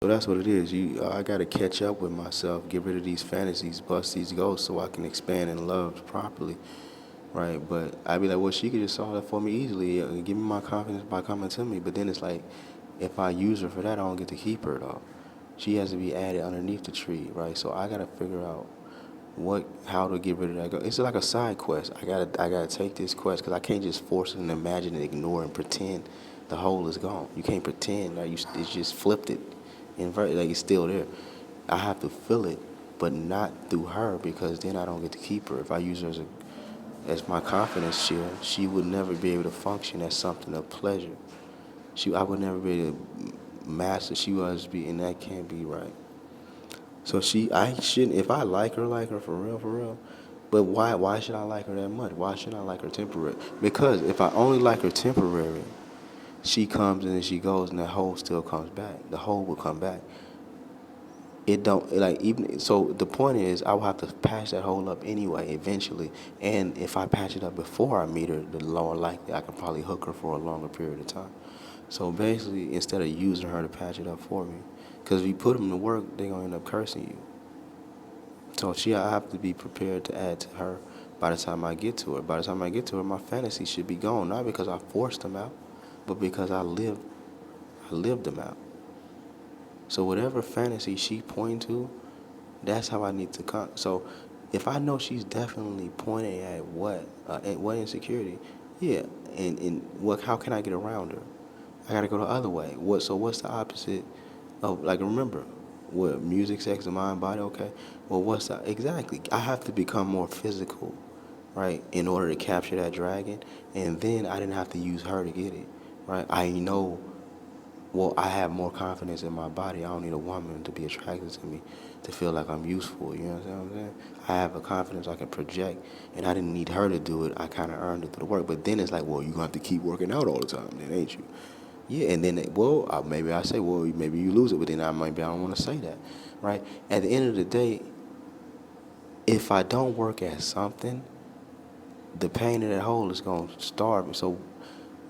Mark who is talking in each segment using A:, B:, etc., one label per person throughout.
A: So that's what it is. I gotta catch up with myself, get rid of these fantasies, bust these ghosts, so I can expand and love properly, right? But I'd be like, well, she could just solve that for me easily and give me my confidence by coming to me. But then it's like, if I use her for that, I don't get to keep her though. She has to be added underneath the tree, right? So I gotta figure out how to get rid of that. It's like a side quest. I gotta take this quest because I can't just force it and imagine and ignore and pretend the hole is gone. You can't pretend like it's just flipped it, invert like it's still there. I have to feel it, but not through her because then I don't get to keep her. If I use her as my confidence shield, she would never be able to function as something of pleasure. I would never be able to master. She was be, and that can't be right. So I shouldn't. If I like her for real. But why should I like her that much? Why should I like her temporary? Because if I only like her temporary, she comes and then she goes, and the hole still comes back. The hole will come back. It don't like even so. The point is, I will have to patch that hole up anyway, eventually. And if I patch it up before I meet her, the lower likely I can probably hook her for a longer period of time. So basically, instead of using her to patch it up for me, because if you put them to work, they're gonna end up cursing you. So I have to be prepared to add to her by the time I get to her. By the time I get to her, my fantasy should be gone, not because I forced them out, but because I lived them out. So whatever fantasy she point to, that's how I need to come. So if I know she's definitely pointing at what insecurity, yeah, and what how can I get around her? I gotta go the other way. What's the opposite of like remember, what music, sex, the mind, body, okay? Well what's that exactly? I have to become more physical, right, in order to capture that dragon, and then I didn't have to use her to get it. Right? I know well, I have more confidence in my body. I don't need a woman to be attracted to me to feel like I'm useful. You know what I'm saying? I have a confidence I can project, and I didn't need her to do it. I kind of earned it through the work. But then it's like, well, you're going to have to keep working out all the time, then, ain't you? Yeah, and then, maybe I say, well, maybe you lose it, but then maybe I don't want to say that, right? At the end of the day, if I don't work at something, the pain in that hole is going to starve me. So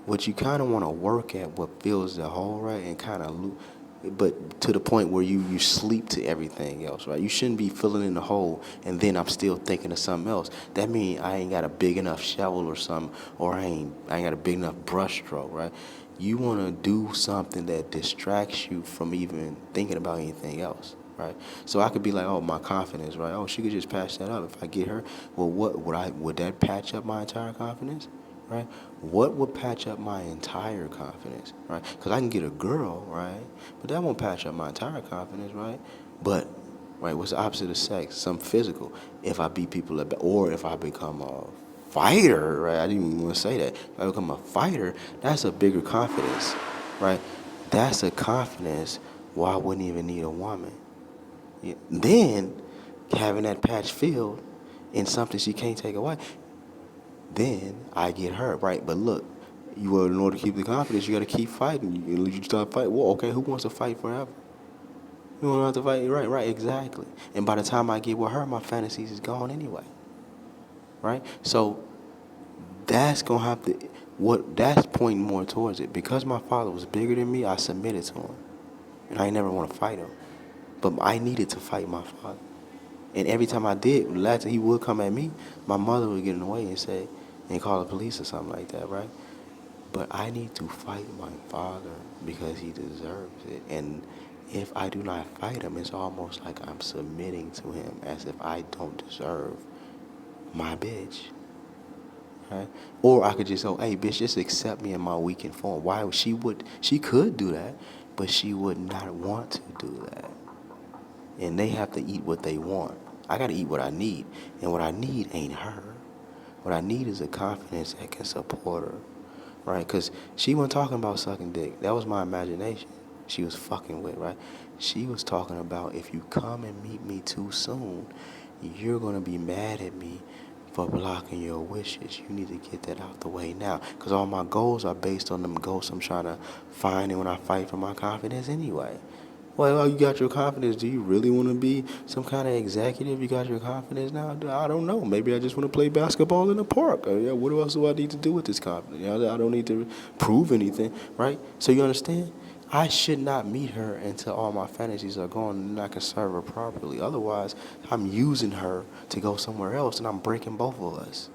A: what you kind of want to work at what fills the hole, right, and kind of but to the point where you sleep to everything else, right? You shouldn't be filling in the hole and then I'm still thinking of something else. That means I ain't got a big enough shovel or something, or I ain't got a big enough brush stroke, right? You want to do something that distracts you from even thinking about anything else, right? So I could be like, oh, my confidence, right? Oh, she could just patch that up if I get her. Well, what would that patch up my entire confidence? Right? What would patch up my entire confidence, right? Because I can get a girl, right? But that won't patch up my entire confidence, right? But, right, what's the opposite of sex? Some physical. If I beat people up, or if I become a fighter, right? I didn't even want to say that. If I become a fighter, that's a bigger confidence, right? That's a confidence where I wouldn't even need a woman. Yeah. Then, having that patch filled in something she can't take away, then I get hurt, right? But look, in order to keep the confidence, you got to keep fighting. You start fighting. Well, okay, who wants to fight forever? You don't have to fight, right? Right, exactly. And by the time I get with her, my fantasies is gone anyway, right? So that's gonna have to that's pointing more towards it. Because my father was bigger than me, I submitted to him, and I never want to fight him. But I needed to fight my father. And every time I did, last he would come at me, my mother would get in the way and call the police or something like that, right? But I need to fight my father because he deserves it. And if I do not fight him, it's almost like I'm submitting to him as if I don't deserve my bitch. Right? Or I could just say, hey, bitch, just accept me in my weakened form. She could do that, but she would not want to do that. And they have to eat what they want. I got to eat what I need. And what I need ain't her. What I need is a confidence that can support her. Right? Because she wasn't talking about sucking dick. That was my imagination. She was fucking with, right? She was talking about if you come and meet me too soon, you're going to be mad at me for blocking your wishes. You need to get that out the way now. Because all my goals are based on them ghosts I'm trying to find and when I fight for my confidence anyway. Well, you got your confidence. Do you really want to be some kind of executive? You got your confidence now? I don't know. Maybe I just want to play basketball in the park. Yeah, what else do I need to do with this confidence? I don't need to prove anything, right? So you understand? I should not meet her until all my fantasies are gone and I can serve her properly. Otherwise, I'm using her to go somewhere else and I'm breaking both of us.